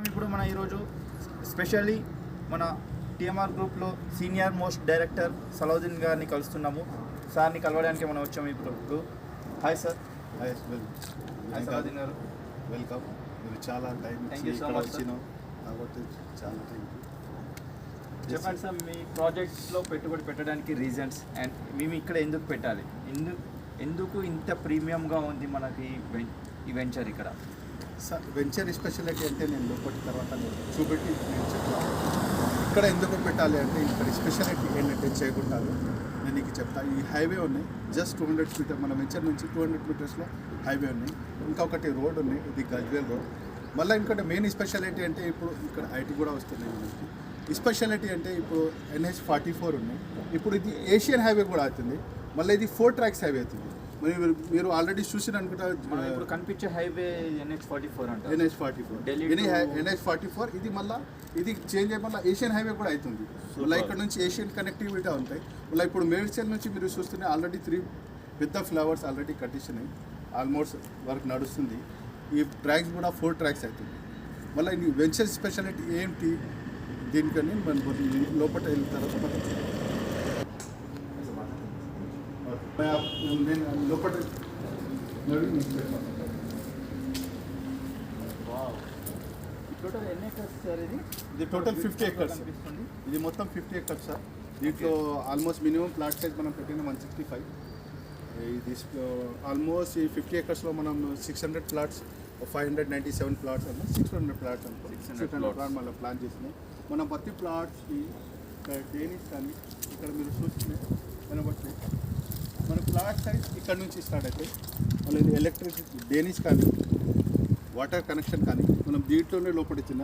ఇప్పుడు మన ఈరోజు స్పెషల్లీ మన టీఎంఆర్ గ్రూప్లో సీనియర్ మోస్ట్ డైరెక్టర్ సలౌద్దీన్ గారిని కలుస్తున్నాము. సార్ని కలవడానికి మనం వచ్చాము ఇప్పుడు. Hi sir. హాయ్ సలౌద్దీన్ గారు, వెల్కమ్. మీరు చాలా టైం వచ్చినాం కాబట్టి చాలా థ్యాంక్ యూ. చెప్పండి సార్, మీ ప్రాజెక్ట్స్లో పెట్టుబడి పెట్టడానికి రీజన్స్ అండ్ మేము ఇక్కడ ఎందుకు పెట్టాలి, ఎందుకు ఇంత ప్రీమియంగా ఉంది మనకి ఈ వెంచర్ ఇక్కడ? సార్, వెంచర్ స్పెషాలిటీ అంటే నేను లోపటి తర్వాత నేను చూపెట్టి నేను చెప్తాను. ఇక్కడ ఎందుకు పెట్టాలి అంటే ఇక్కడ స్పెషాలిటీ ఏంటంటే చేయకుంటారు. నేను నీకు చెప్తా. ఈ హైవే ఉన్నాయి, జస్ట్ 200 మీటర్ మన వెంచర్ నుంచి 200 మీటర్స్లో హైవే ఉన్నాయి. ఇంకొకటి రోడ్ ఉన్నాయి, ఇది గజ్వేల్ రోడ్. మళ్ళీ ఇంకోటి మెయిన్ స్పెషాలిటీ అంటే ఇప్పుడు ఇక్కడ ఐటీ కూడా వస్తున్నాయి మనకి. స్పెషాలిటీ అంటే ఇప్పుడు NH44 ఉన్నాయి. ఇప్పుడు ఇది ఏషియన్ హైవే కూడా అవుతుంది. మళ్ళీ ఇది 4 ట్రాక్స్ హైవే అవుతుంది. మరి మీరు ఆల్రెడీ చూసిన అనుకుంటా, ఇప్పుడు కనిపించే హైవే NH44 అంటే NH44 ఇది మళ్ళీ ఇది చేంజ్ అయ్యి మళ్ళీ ఏషియన్ హైవే కూడా అవుతుంది. మళ్ళీ ఇక్కడ నుంచి ఏషియన్ కనెక్టివిటీ ఉంటాయి. మళ్ళీ ఇప్పుడు మేడ్చల్ నుంచి మీరు చూస్తూనే ఆల్రెడీ 3 పెద్ద ఫ్లవర్స్ ఆల్రెడీ కట్టించినాయి. ఆల్మోస్ట్ వర్క్ నడుస్తుంది. ఈ ట్రాక్స్ కూడా 4 ట్రాక్స్ అవుతుంది. మళ్ళీ ఈ వెంచర్ స్పెషాలిటీ ఏంటి దీనికని మన లోపల వెళ్ళిన తర్వాత నేను లోపల ఇది టోటల్ 50 acres. ఇది మొత్తం 50 acres సార్. దీంట్లో ఆల్మోస్ట్ మినిమం ప్లాట్ సైజ్ మనం పెట్టిన 165. ఇది ఆల్మోస్ట్ ఈ 50 acresలో మనం 600 ప్లాట్స్ 597 ప్లాట్స్ అన్న 600 ప్లాట్స్ అనుకో 600 ప్లాట్ మళ్ళీ ప్లాన్ చేసినాం. మన ప్రతి ప్లాట్స్కి డేనిస్ కానీ ఇక్కడ మీరు చూస్తే కనబట్టి మన ప్లాట్ సైజ్ ఇక్కడ నుంచి స్టార్ట్ అవుతాయి. మళ్ళీ ఎలక్ట్రిసిటీ డేనిస్ కానీ వాటర్ కనెక్షన్ కానీ మనం దీంట్లోనే లోపల ఇచ్చిన.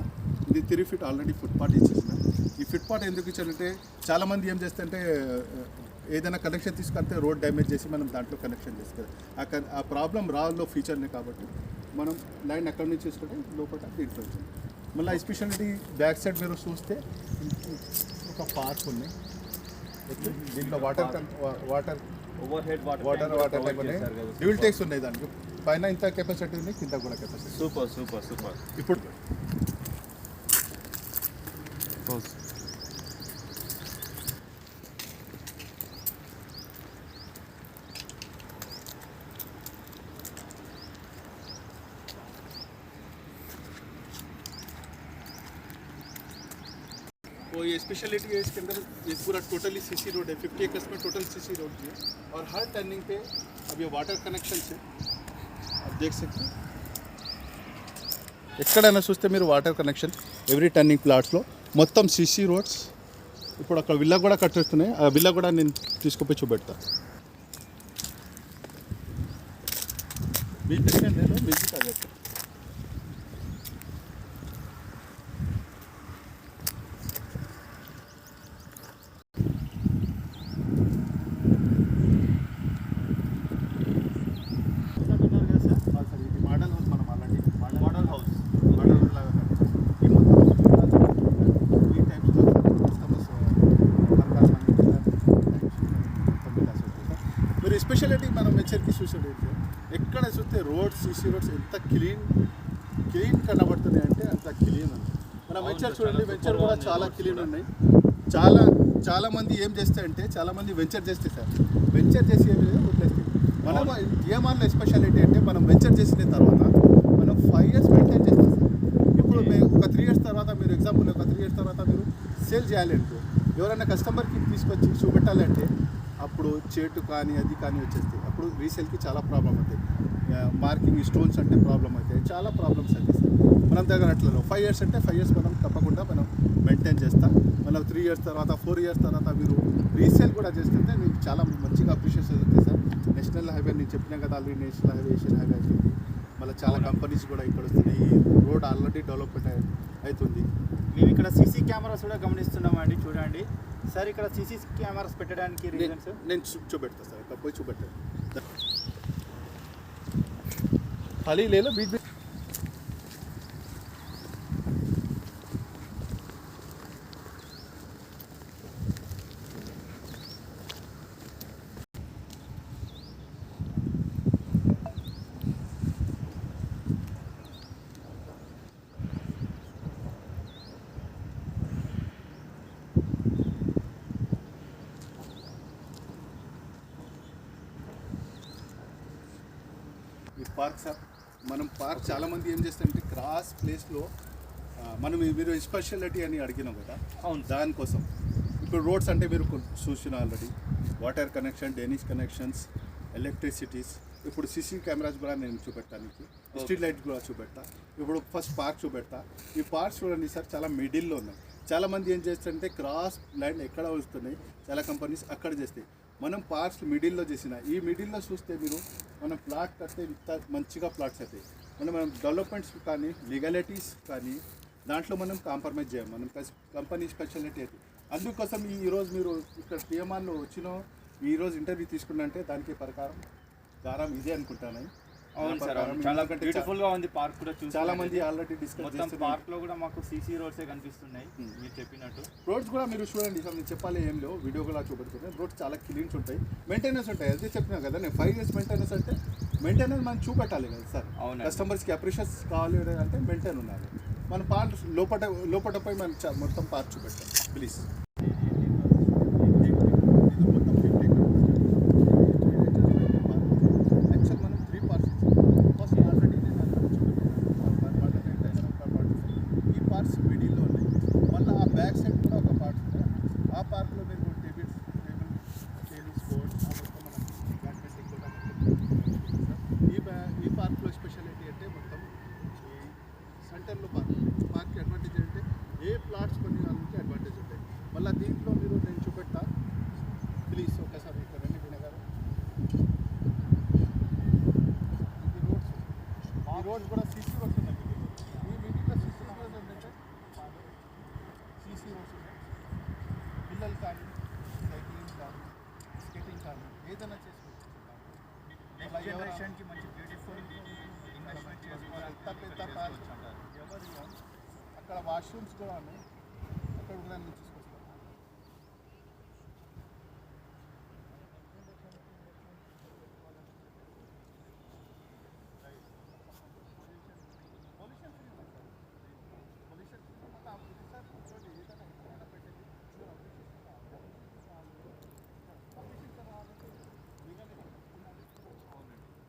ఇది 3 feet ఆల్రెడీ ఫుట్పాత్ ఇచ్చేసిన. ఈ ఫుట్పాత్ ఎందుకు ఇచ్చారంటే చాలామంది ఏం చేస్తారంటే ఏదైనా కనెక్షన్ తీసుకుంటే రోడ్ డ్యామేజ్ చేసి మనం దాంట్లో కనెక్షన్ చేస్తారు. ఆ ప్రాబ్లం రాలో ఫీచర్నే కాబట్టి మనం లైన్ అక్కడి నుంచి చూసుకుంటే లోపల దీంట్లో వచ్చింది. మళ్ళీ స్పెషాలిటీ బ్యాక్ సైడ్ మీరు చూస్తే ఒక పార్క్ ఉంది. దీంట్లో వాటర్ డ్యూల్ టేక్స్ ఉన్నాయి. దానికి పైన ఇంత కెపాసిటీ ఉంది, కింద కూడా కెపాసిటీ. సూపర్. ఇప్పుడు वो ये स्पेशलिटी है इसके अंदर, ये पूरा टोटली सीसी रोड है. 50 acres में टोटल सीसी रोड है और हर टर्निंग पे अब ये वाटर कनेक्शन है. आप देख सकते हैं ఎక్కడైనా చూస్తే మీరు వాటర్ కనెక్షన్ ఎవ్రీ టర్నింగ్ ప్లాట్స్లో మొత్తం సీసీ రోడ్స్. ఇప్పుడు అక్కడ విల్లా కూడా కట్టేస్తున్నాయి. ఆ విల్లా కూడా నేను తీసుకుపోయి చూపెడతా. మీకు నేను మ్యూజిక్ అదే స్పెషాలిటీ మనం వెంచర్కి చూసేది ఎక్కడ చూస్తే రోడ్స్ సీసీ రోడ్స్ ఎంత క్లీన్ కనబడుతున్నాయి అంటే అంత క్లీన్ ఉంది. మన వెంచర్ చూడండి, వెంచర్ కూడా చాలా క్లీన్ ఉన్నాయి. చాలామంది ఏం చేస్తారంటే చాలామంది వెంచర్ చేస్తే సార్ వెంచర్ చేసి ఏమి లేదు వదిలేస్తే. మనం టీఎంఆర్లో స్పెషాలిటీ అంటే మనం వెంచర్ చేసిన తర్వాత మనం 5 years మెయింటైన్ చేస్తాం సార్. ఇప్పుడు ఒక 3 years తర్వాత మీరు ఎగ్జాంపుల్ ఒక 3 years తర్వాత మీరు సేల్ చేయాలి అనుకో, ఎవరైనా కస్టమర్కి తీసుకొచ్చి చూపెట్టాలంటే అప్పుడు చేటు కానీ అది కానీ వచ్చేస్తాయి. అప్పుడు రీసేల్కి చాలా ప్రాబ్లం అవుతాయి. మార్కింగ్ స్టోన్స్ అంటే ప్రాబ్లం అవుతాయి. చాలా ప్రాబ్లమ్స్ అవుతాయి సార్. మనం దగ్గర అట్లా 5 years అంటే 5 years మనం తప్పకుండా మనం మెయింటైన్ చేస్తాం. మనం 3 years తర్వాత 4 years తర్వాత మీరు రీసేల్ కూడా చేస్తుంటే మీకు చాలా మంచిగా అప్రిషియేషన్ అవుతుంది సార్. నేషనల్ హైవే నేను చెప్పినా కదా already national highway Asian highway అవుతుంది. మళ్ళీ చాలా కంపెనీస్ కూడా ఇక్కడ వస్తున్నాయి. ఈ రోడ్ ఆల్రెడీ డెవలప్మెంట్ అవుతుంది. మేము ఇక్కడ సీసీ కెమెరాస్ కూడా గమనిస్తున్నామండి. చూడండి సార్, ఇక్కడ సీసీ కెమెరాస్ పెట్టడానికి రీజన్స్ నేను చూపెడతా సార్. ఇక్కడ పోయి చూపెట్టాను. ఖాళీ లేదు బీచ్ పార్క్ సార్. మనం పార్క్ చాలామంది ఏం చేస్తారంటే క్రాస్ ప్లేస్లో మనం మీరు స్పెషాలిటీ అని అడిగినాం కదా, అవును. దానికోసం ఇప్పుడు రోడ్స్ అంటే మీరు చూసిన already water connection, drainage connections, electricities. ఇప్పుడు సీసీ కెమెరాస్ కూడా నేను చూపెట్టానికి, స్ట్రీట్ లైట్ కూడా చూపెడతా. ఇప్పుడు ఫస్ట్ పార్క్ చూపెడతా. ఈ పార్క్స్ చూడండి సార్, చాలా మిడిల్లో ఉన్నాయి. చాలామంది ఏం చేస్తారంటే క్రాస్ ల్యాండ్ ఎక్కడ వస్తున్నాయి, చాలా కంపెనీస్ అక్కడ చేస్తాయి. మనం పార్క్స్ మిడిల్లో చేసిన ఈ మిడిల్లో చూస్తే మీరు మనం ప్లాట్ కడితే ఇంత మంచిగా ప్లాట్స్ అవుతాయి. మనం డెవలప్మెంట్స్ కానీ లీగాలిటీస్ కానీ దాంట్లో మనం కాంప్రమైజ్ చేయం. మనం కంపెనీ స్పెషాలిటీ అయితే అందుకోసం ఈరోజు మీరు ఇక్కడ పిఎంఆర్లో వచ్చిన ఈరోజు ఇంటర్వ్యూ తీసుకున్నంటే దానికి ప్రకారం ఇదే అనుకుంటాను. అవును సార్, చాలా బ్యూటిఫుల్ గా ఉంది పార్క్ కూడా. చాలా మంది ఆల్రెడీ డిస్కస్ మొత్తం పార్క్ లో కూడా మాకు సీసీ రోడ్సే కనిపిస్తున్నాయి మీరు చెప్పినట్టు. రోడ్స్ కూడా మీరు చూడండి సార్, నేను చెప్పాలి ఏం లేవు, వీడియో కూడా చూపెడుతున్నాయి. రోడ్స్ చాలా క్లీన్స్ ఉంటాయి, మెయింటెనెన్స్ ఉంటాయి. అదే చెప్పినా కదా నేను 5 years మెయింటెనెన్స్ అంటే మెయింటెనెన్స్ మనం చూపెట్టాలి కదా సార్. కస్టమర్స్కి అప్రిషియేషన్స్ కావాలి అంటే మెయింటైన్ ఉండాలి. మన పార్క్ లోపలపై మనం మొత్తం పార్క్ చూపెట్టాం ప్లీజ్. బ్యాక్ సైడ్ కూడా ఒక పార్క్ ఉంది. ఆ పార్క్లో మీరు టేబుల్ టెన్నిస్ కోర్ట్ మొత్తం మనం బ్యాడ్మింటన్ కూడా ఈ పార్క్లో స్పెషాలిటీ అంటే మొత్తం ఈ సెంటర్లో పార్క్ అడ్వాంటేజ్ అంటే ఏ ప్లాట్స్ కొన్ని వాళ్ళకి అడ్వాంటేజ్ ఉంటాయి. మళ్ళీ దీంట్లో మీరు నేను చూపెట్టా ప్లీజ్ ఒకసారి ఇక్కడ రండి వినగారు. ఈ రోడ్స్ కూడా సీసీ రోడ్స్ ఉన్నాయి. ఈ మీటింగ్లో సీసీ రోడ్స్ ఏంటంటే సీసీ రోడ్స్ ఉన్నాయి. పిల్లలు కానీ సైక్లింగ్ కానీ స్కేటింగ్ కానీ ఏదైనా చేసుకోవచ్చు. జనరేషన్కి మంచి బ్యూటిఫుల్ ఇన్వెస్ట్మెంట్ చేసుకోవాలి. పెద్ద పార్క్ ఎవరు అక్కడ వాష్రూమ్స్ కూడా ఉన్నాయి, అక్కడ కూడా నేను తీసుకొస్తాను.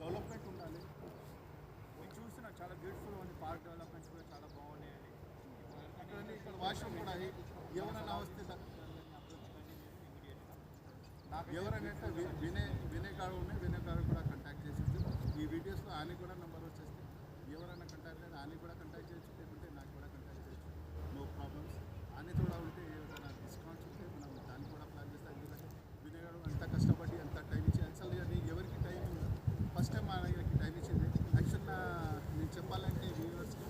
డెవలప్మెంట్ ఉండాలి. నేను చూస్తున్నా చాలా బ్యూటిఫుల్ ఉంది పార్క్. డెవలప్మెంట్స్ కూడా చాలా బాగున్నాయి. ఇక్కడ వాష్రూమ్ కూడా ఎవరైనా వస్తే ఎవరైనా వినయ్ గారు ఉన్నాయి, వినయ్ గారు కూడా కాంటాక్ట్ చేసి ఈ వీడియోస్లో ఆయన కూడా నెంబర్ వచ్చేస్తే ఎవరైనా కాంటాక్ట్ లేదు ఆయన కూడా కాంటాక్ట్ చేయొచ్చు, లేకుంటే నాకు కూడా కాంటాక్ట్ చేయొచ్చు. No problems. ఆయన కూడా ఉంటే ఏదైనా డిస్కౌంట్స్ ఉంటే మనం దాన్ని కూడా ప్లాన్ చేస్తాం. ఎందుకంటే వినయ్ గారు అంత కష్టపడి అంత టైం ఇచ్చి అసలు ఎవరికి టైం ఫస్ట్ టైం ఆయనకి టైం ఇచ్చింది. యాక్చువల్గా నేను చెప్పాలంటే వ్యూవర్స్కి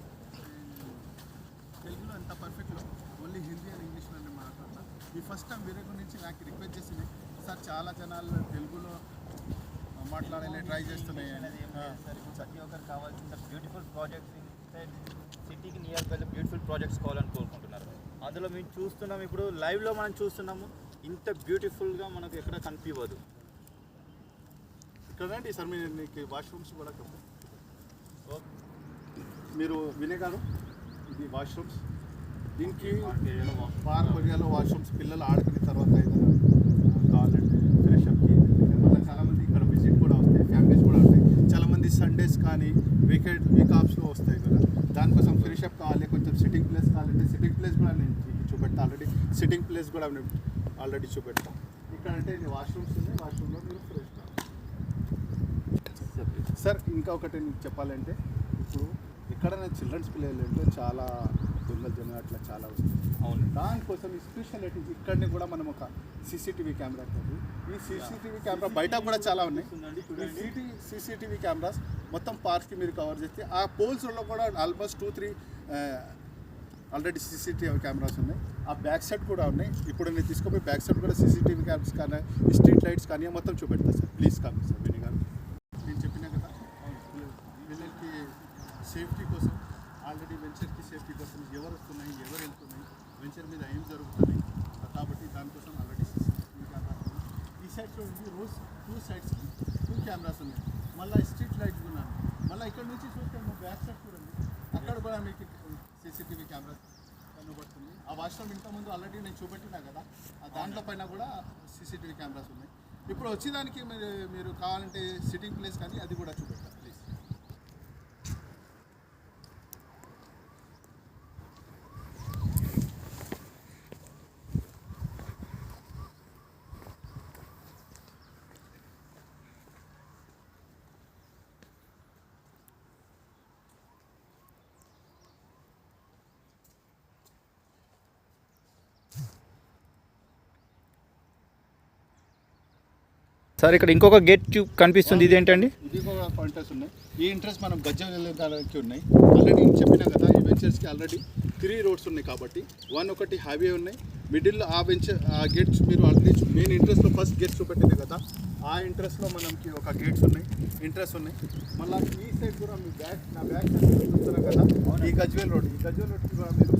తెలుగులో ఎంత పర్ఫెక్ట్లో ఓన్లీ హిందీ అండ్ ఇంగ్లీష్లో నేను మాట్లాడతా. ఈ ఫస్ట్ టైం వేరే గురించి నాకు రిక్వెస్ట్ చేసింది సార్ చాలా జనాలు తెలుగులో మాట్లాడాలి ట్రై చేస్తున్నాయి అనేది. ప్రతి ఒక్కరు కావాల్సిన బ్యూటిఫుల్ ప్రాజెక్ట్స్ సిటీకి నియర్ బై బ్యూటిఫుల్ ప్రాజెక్ట్స్ కావాలని కోరుకుంటున్నారు. అందులో మేము చూస్తున్నాం, ఇప్పుడు లైవ్లో మనం చూస్తున్నాము, ఇంత బ్యూటిఫుల్గా మనకు ఎక్కడ కనిపించదు. ఇక్కడ రండి సార్, మీకు వాష్రూమ్స్ కూడా మీరు వినే గారు ఇది వాష్రూమ్స్. దీనికి పార్క్ ఏరియాలో వాష్రూమ్స్ పిల్లలు ఆడుకున్న తర్వాత ఏదైనా కావాలంటే ఫ్రెష్ అప్కి మళ్ళీ చాలామంది ఇక్కడ విజిట్ కూడా వస్తాయి, ఫ్యామిలీస్ కూడా ఉంటాయి. చాలామంది సండేస్ కానీ వీక్ ఆఫ్స్లో వస్తాయి కదా, దానికోసం ఫ్రెష్ అప్ కావాలి, కొంచెం సిట్టింగ్ ప్లేస్ కావాలంటే సిట్టింగ్ ప్లేస్ కూడా నేను చూపెడతా. ఆల్రెడీ సిట్టింగ్ ప్లేస్ కూడా నేను ఆల్రెడీ చూపెడతా. ఇక్కడ అంటే వాష్రూమ్స్ ఉన్నాయి, వాష్రూమ్లో మీరు ఫ్రెష్ కావాలి. సార్ ఇంకా ఒకటి నేను చెప్పాలంటే ఇప్పుడు ఎక్కడైనా చిల్డ్రన్స్ పిల్లలు అంటే చాలా దొంగలు జనం అట్లా చాలా వస్తుంది. అవును, దానికోసం ఈ స్పెషాలిటీ ఇక్కడనే కూడా మనం ఒక సీసీటీవీ కెమెరా ఉంటుంది. ఈ సీసీటీవీ కెమెరా బయట కూడా చాలా ఉన్నాయి. ఈ సీసీటీవీ కెమెరాస్ మొత్తం పార్క్కి మీరు కవర్ చేస్తే ఆ పోల్స్లో కూడా ఆల్మోస్ట్ 2-3 ఆల్రెడీ సీసీటీవీ కెమెరాస్ ఉన్నాయి. ఆ బ్యాక్ సైడ్ కూడా ఉన్నాయి. ఇప్పుడు నేను తీసుకుపోయి బ్యాక్ సైడ్ కూడా సీసీటీవీ కెమెరాస్ కానీ స్ట్రీట్ లైట్స్ కానీ మొత్తం చూపెడతా సార్. Please come sir. విని గారు నేను చెప్పినా కదా పిల్లలకి సేఫ్టీ కోసం ఆల్రెడీ వెంచర్కి సేఫ్టీ కోసం ఎవరు వస్తున్నాయి, ఎవరు వెళ్తున్నాయి, వెంచర్ మీద ఏం జరుగుతున్నాయి కాబట్టి దానికోసం ఆల్రెడీ సీసీటీవీ కెమెరాస్ ఉన్నాయి. ఈ సైడ్ చూడండి, రోజ్ 2 సైడ్స్కి 2 కెమెరాస్ ఉన్నాయి. మళ్ళీ స్ట్రీట్ లైట్స్ ఉన్నాయి. మళ్ళీ ఇక్కడ నుంచి చూస్తే బ్యాక్ సైడ్ చూడండి, అక్కడ కూడా మీకు సీసీటీవీ కెమెరాస్ కనబడుతుంది. ఆ వాష్రూమ్ ఇంతకుముందు ఆల్రెడీ నేను చూపెట్టినా కదా, ఆ దాంట్లో పైన కూడా సీసీటీవీ కెమెరాస్ ఉన్నాయి. ఇప్పుడు వచ్చేదానికి మీరు కావాలంటే సిట్టింగ్ ప్లేస్ కానీ అది కూడా చూపెట్టాలి ప్లీజ్. సార్ ఇక్కడ ఇంకొక గేట్ కనిపిస్తుంది, ఇదేంటండి? ఇది కూడా పాయింటర్స్ ఉన్నాయి. ఈ ఇంట్రెస్ట్ మనం గజ్జ వెళ్ళడానికి ఉన్నాయి. ఆల్రెడీ నేను చెప్పినా కదా, ఈ వెంచర్స్కి ఆల్రెడీ 3 రోడ్స్ ఉన్నాయి కాబట్టి ఒకటి హైవే ఉన్నాయి, మిడిల్లో ఆ గేట్స్ మీరు ఆల్రెడీ మెయిన్ ఇంట్రెస్ట్లో ఫస్ట్ గేట్స్ చూపెట్టింది కదా, ఆ ఇంట్రెస్ట్లో మనకి ఒక గేట్స్ ఉన్నాయి, ఇంట్రెస్ట్ ఉన్నాయి. మళ్ళీ ఈ సైడ్ కూడా మీ నా బ్యాక్ సైడ్ చూస్తున్నారు కదా, ఈ గజ్వేల్ రోడ్కి కూడా మీరు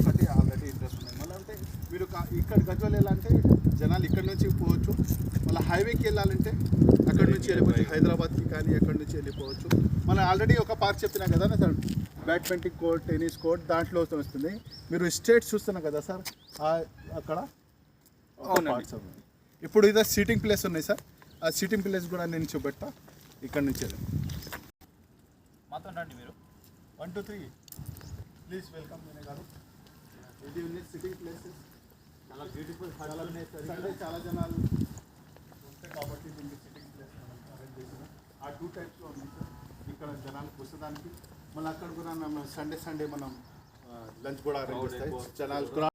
ఒకటి ఆల్రెడీ ఇంట్రెస్ట్ ఉన్నాయి. మళ్ళీ అంటే మీరు ఇక్కడ గజ్వేల్ వెళ్ళాలంటే జనాలు ఇక్కడ నుంచి పోవచ్చు, మళ్ళీ హైవేకి వెళ్ళాలంటే అక్కడ నుంచి వెళ్ళిపోవచ్చు, హైదరాబాద్కి కానీ అక్కడ నుంచి వెళ్ళిపోవచ్చు. మనం ఆల్రెడీ ఒక పార్క్ చెప్పినా కదా sir, badminton court, tennis court, దాంట్లో వస్తుంది. మీరు స్టేట్స్ చూస్తున్నారు కదా సార్, అక్కడ పార్క్స్ ఉన్నాయి. ఇప్పుడు ఇదే సీటింగ్ ప్లేస్ ఉన్నాయి సార్, ఆ సీటింగ్ ప్లేస్ కూడా నేను చూపెట్టా. ఇక్కడ నుంచి మాతో రండి మీరు. 1 2 3 ప్లీజ్ వెల్కమ్ వినయ్ గారు. ఇది ఉంది సిట్టింగ్ ప్లేసెస్, చాలా బ్యూటిఫుల్ చాలా ఉన్నాయి సార్. సండే చాలా జనాలు వస్తాయి కాబట్టి దీనికి సిట్టింగ్ ప్లేస్ మనం అరేంజ్ చేసినాం. ఆ 2 టైప్స్లో ఉన్నాయి సార్. ఇక్కడ జనాలు కూర్చోడానికి, మళ్ళీ అక్కడ కూడా మనం సండే మనం లంచ్ కూడా అరేంజ్ చేస్తాయి జనాలు.